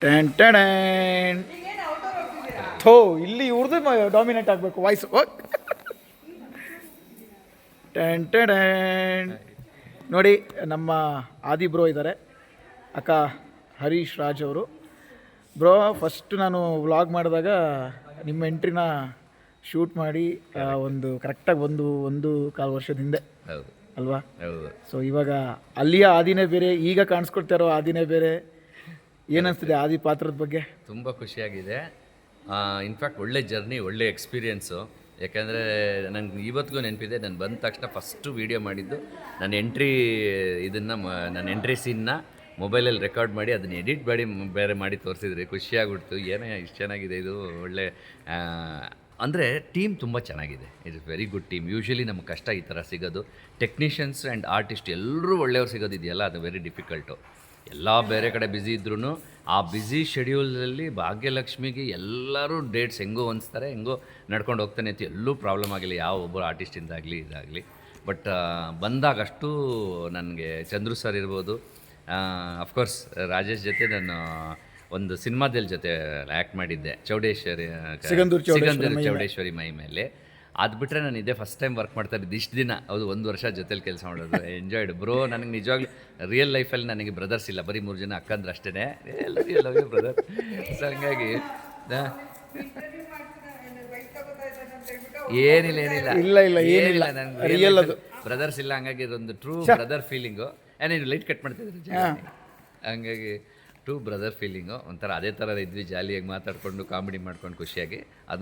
Ten ten ಥೋ ಇಲ್ಲಿ ಇವ್ರದ್ದು ಡಾಮಿನೇಟ್ ಆಗಬೇಕು ವಾಯ್ಸು. ಟೆನ್ ಟೆನ್ ನೋಡಿ, ನಮ್ಮ ಆದಿ ಬ್ರೋ ಇದ್ದಾರೆ, ಅಕ್ಕ ಹರೀಶ್ ರಾಜ್ ಅವರು. ಬ್ರೋ, ಫಸ್ಟ್ ನಾನು ವ್ಲಾಗ್ ಮಾಡಿದಾಗ ನಿಮ್ಮ ಎಂಟ್ರಿನ ಶೂಟ್ ಮಾಡಿ ಒಂದು ಕರೆಕ್ಟಾಗಿ ಒಂದು ಕಾಲು ವರ್ಷದ ಹಿಂದೆ ಅಲ್ವಾ? ಸೊ ಇವಾಗ ಅಲ್ಲಿಯ ಆದಿನೇ ಬೇರೆ, ಈಗ ಕಾಣಿಸ್ಕೊಡ್ತಾ ಇರೋ ಆದಿನೇ ಬೇರೆ. ಏನನ್ನಿಸ್ತಿದೆ ಆದಿ ಪಾತ್ರದ ಬಗ್ಗೆ? ತುಂಬ ಖುಷಿಯಾಗಿದೆ. ಇನ್ಫ್ಯಾಕ್ಟ್ ಒಳ್ಳೆ ಜರ್ನಿ, ಒಳ್ಳೆ ಎಕ್ಸ್ಪೀರಿಯೆನ್ಸು. ಯಾಕೆಂದರೆ ನನಗೆ ಇವತ್ತಿಗೂ ನೆನಪಿದೆ, ನಾನು ಬಂದ ತಕ್ಷಣ ಫಸ್ಟು ವೀಡಿಯೋ ಮಾಡಿದ್ದು ನನ್ನ ನನ್ನ ಎಂಟ್ರಿ ಸೀನ್ನ ಮೊಬೈಲಲ್ಲಿ ರೆಕಾರ್ಡ್ ಮಾಡಿ ಅದನ್ನು ಎಡಿಟ್ ಮಾಡಿ ಬೇರೆ ಮಾಡಿ ತೋರಿಸಿದ್ರಿ. ಖುಷಿಯಾಗ್ಬಿಡ್ತು, ಏನೇ ಇಷ್ಟು ಚೆನ್ನಾಗಿದೆ ಇದು. ಒಳ್ಳೆ ಅಂದರೆ ಟೀಮ್ ತುಂಬ ಚೆನ್ನಾಗಿದೆ. It's very good team. Usually ನಮಗೆ ಕಷ್ಟ ಈ ಥರ ಸಿಗೋದು. ಟೆಕ್ನಿಷಿಯನ್ಸ್ ಆ್ಯಂಡ್ ಆರ್ಟಿಸ್ಟ್ ಎಲ್ಲರೂ ಒಳ್ಳೆಯವ್ರು ಸಿಗೋದಿದೆಯಲ್ಲ, ಅದು ವೆರಿ ಡಿಫಿಕಲ್ಟು. ಎಲ್ಲ ಬೇರೆ ಕಡೆ ಬ್ಯುಸಿ ಇದ್ರೂ ಆ ಬ್ಯುಸಿ ಶೆಡ್ಯೂಲಲ್ಲಿ ಭಾಗ್ಯಲಕ್ಷ್ಮಿಗೆ ಎಲ್ಲರೂ ಡೇಟ್ಸ್ ಹೆಂಗೋ ಹೊಂದಿಸ್ತಾರೆ, ಹೆಂಗೋ ನಡ್ಕೊಂಡು ಹೋಗ್ತಾನೆ ಅಂತ ಎಲ್ಲೂ ಪ್ರಾಬ್ಲಮ್ ಆಗಿಲ್ಲ, ಯಾವ ಒಬ್ಬರು ಆರ್ಟಿಸ್ಟಿಂದಾಗಲಿ ಇದಾಗಲಿ. ಬಟ್ ಬಂದಾಗ ಅಷ್ಟು ನನಗೆ ಚಂದ್ರು ಸರ್ ಇರ್ಬೋದು, ಅಫ್ಕೋರ್ಸ್ ರಾಜೇಶ್ ಜೊತೆ ನಾನು ಒಂದು ಸಿನಿಮಾದಲ್ಲಿ ಜೊತೆ ಆ್ಯಕ್ಟ್ ಮಾಡಿದ್ದೆ, ಸಿಗಂದೂರು ಚೌಡೇಶ್ವರಿ ಮೈ ಮೇಲೆ. ಅದು ಬಿಟ್ಟರೆ ನಾನು ಇದೇ ಫಸ್ಟ್ ಟೈಮ್ ವರ್ಕ್ ಮಾಡ್ತಾ ಇದ್ದಿದ್ದು ಇಷ್ಟು ದಿನ. ಹೌದು, 1 ವರ್ಷ ಜೊತೆಲಿ ಕೆಲಸ ಮಾಡೋದು. Enjoyed bro. ನನಗೆ ನಿಜವಾಗ್ಲೂ ರಿಯಲ್ ಲೈಫಲ್ಲಿ ನನಗೆ ಬ್ರದರ್ಸ್ ಇಲ್ಲ, ಬರೀ 3 ಜನ ಅಕ್ಕಂದ್ರೆ ಅಷ್ಟೇ. Love you brother. ಸೊ ಹಂಗಾಗಿ ಏನಿಲ್ಲ ನನಗೆ ಬ್ರದರ್ಸ್ ಇಲ್ಲ. ಹಂಗಾಗಿ ಇದೊಂದು ಟ್ರೂ ಬ್ರದರ್ ಫೀಲಿಂಗು. ಏನೇನು ಲೈಟ್ ಕಟ್ ಮಾಡ್ತಿದ್ರು, ಹಂಗಾಗಿ ಟ್ರೂ ಬ್ರದರ್ ಫೀಲಿಂಗು. ಒಂಥರ ಅದೇ ಥರ ಇದ್ವಿ, ಜಾಲಿಯಾಗಿ ಮಾತಾಡಿಕೊಂಡು ಕಾಮಿಡಿ ಮಾಡ್ಕೊಂಡು ಖುಷಿಯಾಗಿ. ಅದು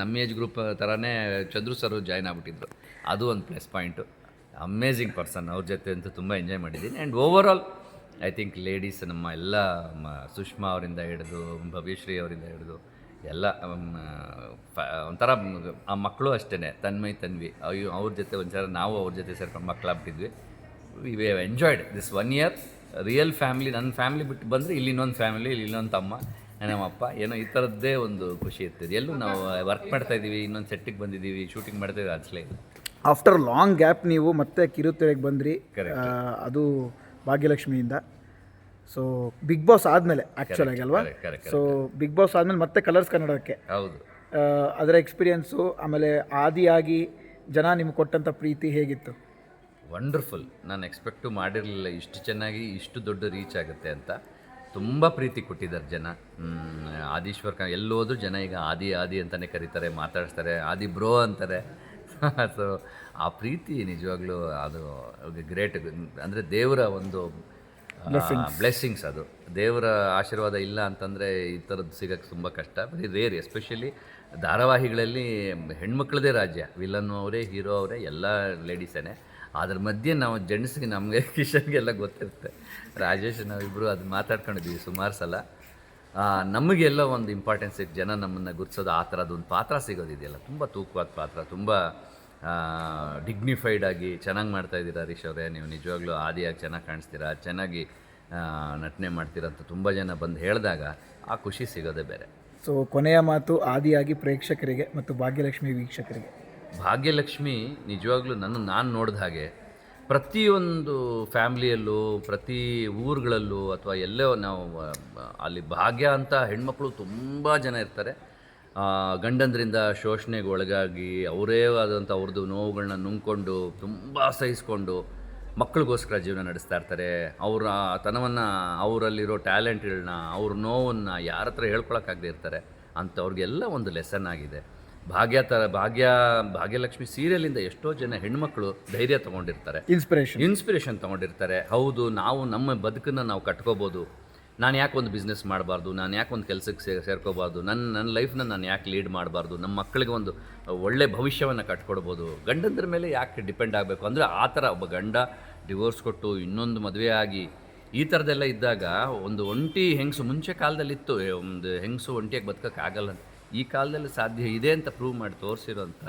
ನಮ್ಮ ಏಜ್ ಗ್ರೂಪ್ ಥರನೇ ಚಂದ್ರು ಸರ್ ಜಾಯ್ನ್ ಆಗ್ಬಿಟ್ಟಿದ್ರು. ಅದು ಒಂದು ಪ್ಲಸ್ ಪಾಯಿಂಟು. Amazing person. ಅವ್ರ ಜೊತೆ ಅಂತೂ ತುಂಬ ಎಂಜಾಯ್ ಮಾಡಿದ್ದೀನಿ. And over all I think ladies ನಮ್ಮ ಎಲ್ಲ ಸುಷ್ಮಾ ಅವರಿಂದ ಹಿಡಿದು ಭವ್ಯಶ್ರೀ ಅವರಿಂದ ಹಿಡಿದು ಎಲ್ಲ ಒಂಥರ ಆ ಮಕ್ಕಳು ಅಷ್ಟೇ, ತನ್ವಿ ಅವ್ರ ಜೊತೆ ಒಂಥರ ನಾವು ಅವ್ರ ಜೊತೆ ಸೇರ್ಕೊಂಡು ಮಕ್ಕಳಾಗ್ಬಿಟ್ಟಿದ್ವಿ. We have enjoyed this 1 year. Real family. ನನ್ನ ಫ್ಯಾಮಿಲಿ ಬಿಟ್ಟು ಬಂದರೆ ಇಲ್ಲಿ ಇನ್ನೊಂದು ಫ್ಯಾಮಿಲಿ, ಇಲ್ಲಿ ಇನ್ನೊಂದು ತಮ್ಮ, ನಮ್ಮಪ್ಪ, ಏನೋ ಈ ಥರದ್ದೇ ಒಂದು ಖುಷಿ ಇರ್ತದೆ. ಎಲ್ಲೂ ನಾವು ವರ್ಕ್ ಮಾಡ್ತಾಯಿದ್ದೀವಿ, ಇನ್ನೊಂದು ಸೆಟ್ಟಿಗೆ ಬಂದಿದ್ದೀವಿ, ಶೂಟಿಂಗ್ ಮಾಡ್ತಾಯಿದ್ದೀವಿ ಅನಿಸ್ಲೇ ಇಲ್ಲ. ಆಫ್ಟರ್ ಲಾಂಗ್ ಗ್ಯಾಪ್ ನೀವು ಮತ್ತೆ ಕಿರುತೆರೆಗೆ ಬಂದ್ರಿ, ಅದು ಭಾಗ್ಯಲಕ್ಷ್ಮಿಯಿಂದ. ಸೊ ಬಿಗ್ ಬಾಸ್ ಆದಮೇಲೆ ಆ್ಯಕ್ಚುಲಾಗಿ ಅಲ್ವಾ? ಸೊ ಬಿಗ್ ಬಾಸ್ ಆದಮೇಲೆ ಮತ್ತೆ ಕಲರ್ಸ್ ಕನ್ನಡಕ್ಕೆ. ಹೌದು. ಅದರ ಎಕ್ಸ್ಪೀರಿಯೆನ್ಸು, ಆಮೇಲೆ ಆದಿಯಾಗಿ ಜನ ನಿಮ್ಗೆ ಕೊಟ್ಟಂಥ ಪ್ರೀತಿ ಹೇಗಿತ್ತು? ವಂಡರ್ಫುಲ್. ನಾನು ಎಕ್ಸ್ಪೆಕ್ಟು ಮಾಡಿರಲಿಲ್ಲ ಇಷ್ಟು ಚೆನ್ನಾಗಿ ಇಷ್ಟು ದೊಡ್ಡ ರೀಚ್ ಆಗುತ್ತೆ ಅಂತ. ತುಂಬ ಪ್ರೀತಿ ಕೊಟ್ಟಿದ್ದಾರೆ ಜನ. ಆದೀಶ್ವರ್ ಎಲ್ಲೋದ್ರೂ ಜನ ಈಗ ಆದಿ ಅಂತಲೇ ಕರೀತಾರೆ, ಮಾತಾಡಿಸ್ತಾರೆ, ಆದಿ ಬ್ರೋ ಅಂತಾರೆ. ಸೊ ಆ ಪ್ರೀತಿ ನಿಜವಾಗ್ಲೂ ಅದು ಗ್ರೇಟ್. ಅಂದರೆ ದೇವರ ಒಂದು ಬ್ಲೆಸ್ಸಿಂಗ್ಸ್. ಅದು ದೇವರ ಆಶೀರ್ವಾದ ಇಲ್ಲ ಅಂತಂದರೆ ಈ ಥರದ್ದು ಸಿಗೋಕ್ಕೆ ತುಂಬ ಕಷ್ಟ. Very rare. ಎಸ್ಪೆಷಲಿ ಧಾರಾವಾಹಿಗಳಲ್ಲಿ ಹೆಣ್ಮಕ್ಳದೇ ರಾಜ್ಯ. ವಿಲನ್ನು ಅವರೇ, ಹೀರೋ ಅವರೇ, ಎಲ್ಲ ಲೇಡೀಸೇ. ಅದ್ರ ಮಧ್ಯೆ ನಾವು ಜೆಂಟ್ಸ್ಗೆ, ನಮಗೆ ಕಿಶನ್ಗೆಲ್ಲ ಗೊತ್ತಿರುತ್ತೆ. ರಾಜೇಶ್ ನಾವಿಬ್ಬರು ಅದು ಮಾತಾಡ್ಕೊಂಡಿದ್ದೀವಿ ಸುಮಾರು ಸಲ. ನಮಗೆಲ್ಲ ಒಂದು ಇಂಪಾರ್ಟೆನ್ಸ್ ಇತ್ತು, ಜನ ನಮ್ಮನ್ನು ಗುರ್ತಿಸೋದು, ಆ ಥರದ್ದೊಂದು ಪಾತ್ರ ಸಿಗೋದಿದೆಯಲ್ಲ, ತುಂಬ ತೂಕವಾದ ಪಾತ್ರ, ತುಂಬ ಡಿಗ್ನಿಫೈಡ್ ಆಗಿ ಚೆನ್ನಾಗಿ ಮಾಡ್ತಾಯಿದ್ದೀರಾ ಹರೀಶ್ ಅವರೇ. ನೀವು ನಿಜವಾಗ್ಲೂ ಆದಿಯಾಗಿ ಚೆನ್ನಾಗಿ ಕಾಣಿಸ್ತೀರಾ, ಚೆನ್ನಾಗಿ ನಟನೆ ಮಾಡ್ತೀರಾ ಅಂತ ತುಂಬ ಜನ ಬಂದು ಹೇಳಿದಾಗ ಆ ಖುಷಿ ಸಿಗೋದೇ ಬೇರೆ. ಸೊ ಕೊನೆಯ ಮಾತು ಆದಿಯಾಗಿ ಪ್ರೇಕ್ಷಕರಿಗೆ ಮತ್ತು ಭಾಗ್ಯಲಕ್ಷ್ಮಿ ವೀಕ್ಷಕರಿಗೆ. ಭಾಗ್ಯಲಕ್ಷ್ಮಿ ನಿಜವಾಗ್ಲೂ ನಾನು ನೋಡಿದ ಹಾಗೆ ಪ್ರತಿಯೊಂದು ಫ್ಯಾಮ್ಲಿಯಲ್ಲೂ, ಪ್ರತಿ ಊರುಗಳಲ್ಲೂ ಅಥವಾ ಎಲ್ಲೋ ನಾವು ಅಲ್ಲಿ ಭಾಗ್ಯ ಅಂತ ಹೆಣ್ಮಕ್ಳು ತುಂಬ ಜನ ಇರ್ತಾರೆ. ಗಂಡಂದ್ರಿಂದ ಶೋಷಣೆಗೆ ಒಳಗಾಗಿ ಅವರೇ ಆದಂಥ ಅವ್ರದ್ದು ನೋವುಗಳನ್ನ ನುಂಗ್ಕೊಂಡು ತುಂಬ ಸಹಿಸ್ಕೊಂಡು ಮಕ್ಕಳಿಗೋಸ್ಕರ ಜೀವನ ನಡೆಸ್ತಾ ಇರ್ತಾರೆ. ಅವರ ತನವನ್ನು, ಅವರಲ್ಲಿರೋ ಟ್ಯಾಲೆಂಟ್ಗಳನ್ನ, ಅವ್ರ ನೋವನ್ನು ಯಾರ ಹತ್ರ ಹೇಳ್ಕೊಳಕ್ಕಾಗದೇ ಇರ್ತಾರೆ. ಅಂಥವ್ರಿಗೆಲ್ಲ ಒಂದು ಲೆಸನ್ ಆಗಿದೆ. ಭಾಗ್ಯಲಕ್ಷ್ಮಿ ಸೀರಿಯಲಿಂದ ಎಷ್ಟೋ ಜನ ಹೆಣ್ಮಕ್ಳು ಧೈರ್ಯ ತೊಗೊಂಡಿರ್ತಾರೆ, ಇನ್ಸ್ಪಿರೇಷನ್ ತೊಗೊಂಡಿರ್ತಾರೆ. ಹೌದು, ನಾವು ನಮ್ಮ ಬದುಕನ್ನು ನಾವು ಕಟ್ಕೋಬೋದು. ನಾನು ಯಾಕೆ ಒಂದು ಬಿಸ್ನೆಸ್ ಮಾಡಬಾರ್ದು, ನಾನು ಯಾಕೆ ಒಂದು ಕೆಲಸಕ್ಕೆ ಸೇರ್ಕೋಬಾರ್ದು, ನನ್ನ ಲೈಫ್ನ ನಾನು ಯಾಕೆ ಲೀಡ್ ಮಾಡಬಾರ್ದು, ನಮ್ಮ ಮಕ್ಕಳಿಗೆ ಒಂದು ಒಳ್ಳೆ ಭವಿಷ್ಯವನ್ನು ಕಟ್ಕೊಡ್ಬೋದು, ಗಂಡಂದ್ರ ಮೇಲೆ ಯಾಕೆ ಡಿಪೆಂಡ್ ಆಗಬೇಕು. ಅಂದರೆ ಆ ಥರ ಒಬ್ಬ ಗಂಡ ಡಿವೋರ್ಸ್ ಕೊಟ್ಟು ಇನ್ನೊಂದು ಮದುವೆ ಆಗಿ ಈ ಥರದ್ದೆಲ್ಲ ಇದ್ದಾಗ ಒಂದು ಒಂಟಿ ಹೆಂಗಸು, ಮುಂಚೆ ಕಾಲದಲ್ಲಿತ್ತು ಒಂದು ಹೆಂಗಸು ಒಂಟಿಯಾಗಿ ಬದುಕೋಕ್ಕಾಗಲ್ಲ, ಈ ಕಾಲದಲ್ಲಿ ಸಾಧ್ಯ ಇದೆ ಅಂತ ಪ್ರೂವ್ ಮಾಡಿ ತೋರಿಸಿರೋಂಥ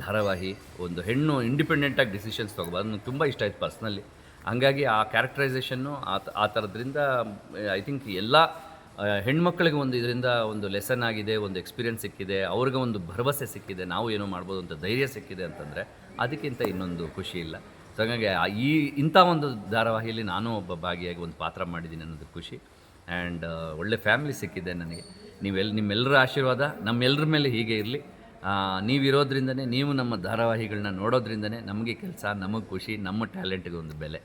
ಧಾರಾವಾಹಿ. ಒಂದು ಹೆಣ್ಣು ಇಂಡಿಪೆಂಡೆಂಟಾಗಿ ಡಿಸಿಷನ್ಸ್ ತೊಗೋಬಾರ್ದು. ನನಗೆ ತುಂಬ ಇಷ್ಟ ಆಯ್ತು ಪರ್ಸ್ನಲಿ. ಹಂಗಾಗಿ ಆ ಕ್ಯಾರೆಕ್ಟರೈಸೇಷನ್ನು ಆ ಥರದ್ರಿಂದ ಐ ಥಿಂಕ್ ಎಲ್ಲ ಹೆಣ್ಮಕ್ಳಿಗೆ ಒಂದು ಇದರಿಂದ ಒಂದು ಲೆಸನ್ ಆಗಿದೆ, ಒಂದು ಎಕ್ಸ್ಪೀರಿಯೆನ್ಸ್ ಸಿಕ್ಕಿದೆ, ಅವ್ರಿಗೆ ಒಂದು ಭರವಸೆ ಸಿಕ್ಕಿದೆ, ನಾವು ಏನೋ ಮಾಡ್ಬೋದು ಅಂತ ಧೈರ್ಯ ಸಿಕ್ಕಿದೆ ಅಂತಂದರೆ ಅದಕ್ಕಿಂತ ಇನ್ನೊಂದು ಖುಷಿ ಇಲ್ಲ. ಸೊ ಹಾಗಾಗಿ ಇಂಥ ಒಂದು ಧಾರಾವಾಹಿಯಲ್ಲಿ ನಾನು ಒಬ್ಬ ಭಾಗಿಯಾಗಿ ಒಂದು ಪಾತ್ರ ಮಾಡಿದ್ದೀನಿ ಅನ್ನೋದು ಖುಷಿ. ಆ್ಯಂಡ್ ಒಳ್ಳೆ ಫ್ಯಾಮಿಲಿ ಸಿಕ್ಕಿದೆ ನನಗೆ. ನಿಮ್ಮೆಲ್ಲರ ಆಶೀರ್ವಾದ ನಮ್ಮೆಲ್ಲರ ಮೇಲೆ ಹೀಗೆ ಇರಲಿ. ನೀವಿರೋದ್ರಿಂದನೇ, ನೀವು ನಮ್ಮ ಧಾರಾವಾಹಿಗಳನ್ನ ನೋಡೋದ್ರಿಂದನೇ ನಮಗೆ ಕೆಲಸ, ನಮಗೆ ಖುಷಿ, ನಮ್ಮ ಟ್ಯಾಲೆಂಟ್ಗೆ ಒಂದು ಬೆಲೆ.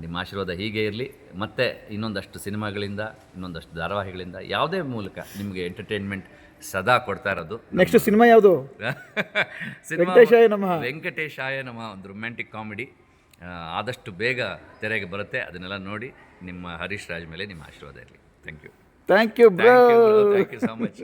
ನಿಮ್ಮ ಆಶೀರ್ವಾದ ಹೀಗೆ ಇರಲಿ. ಮತ್ತು ಇನ್ನೊಂದಷ್ಟು ಸಿನಿಮಾಗಳಿಂದ, ಇನ್ನೊಂದಷ್ಟು ಧಾರಾವಾಹಿಗಳಿಂದ, ಯಾವುದೇ ಮೂಲಕ ನಿಮಗೆ ಎಂಟರ್ಟೈನ್ಮೆಂಟ್ ಸದಾ ಕೊಡ್ತಾ ಇರೋದು. ನೆಕ್ಸ್ಟ್ ಸಿನಿಮಾ ಯಾವುದು? ಸಿನಿಮಾ ವೆಂಕಟೇಶಾಯ ನಮಃ. ವೆಂಕಟೇಶಾಯ ನಮಃ, ಒಂದು ರೊಮ್ಯಾಂಟಿಕ್ ಕಾಮಿಡಿ ಆದಷ್ಟು ಬೇಗ ತೆರೆಗೆ ಬರುತ್ತೆ. ಅದನ್ನೆಲ್ಲ ನೋಡಿ ನಿಮ್ಮ ಹರೀಶ್ ರಾಜ್ ಮೇಲೆ ನಿಮ್ಮ ಆಶೀರ್ವಾದ ಇರಲಿ. Thank you. Thank you bro. Thank you so much.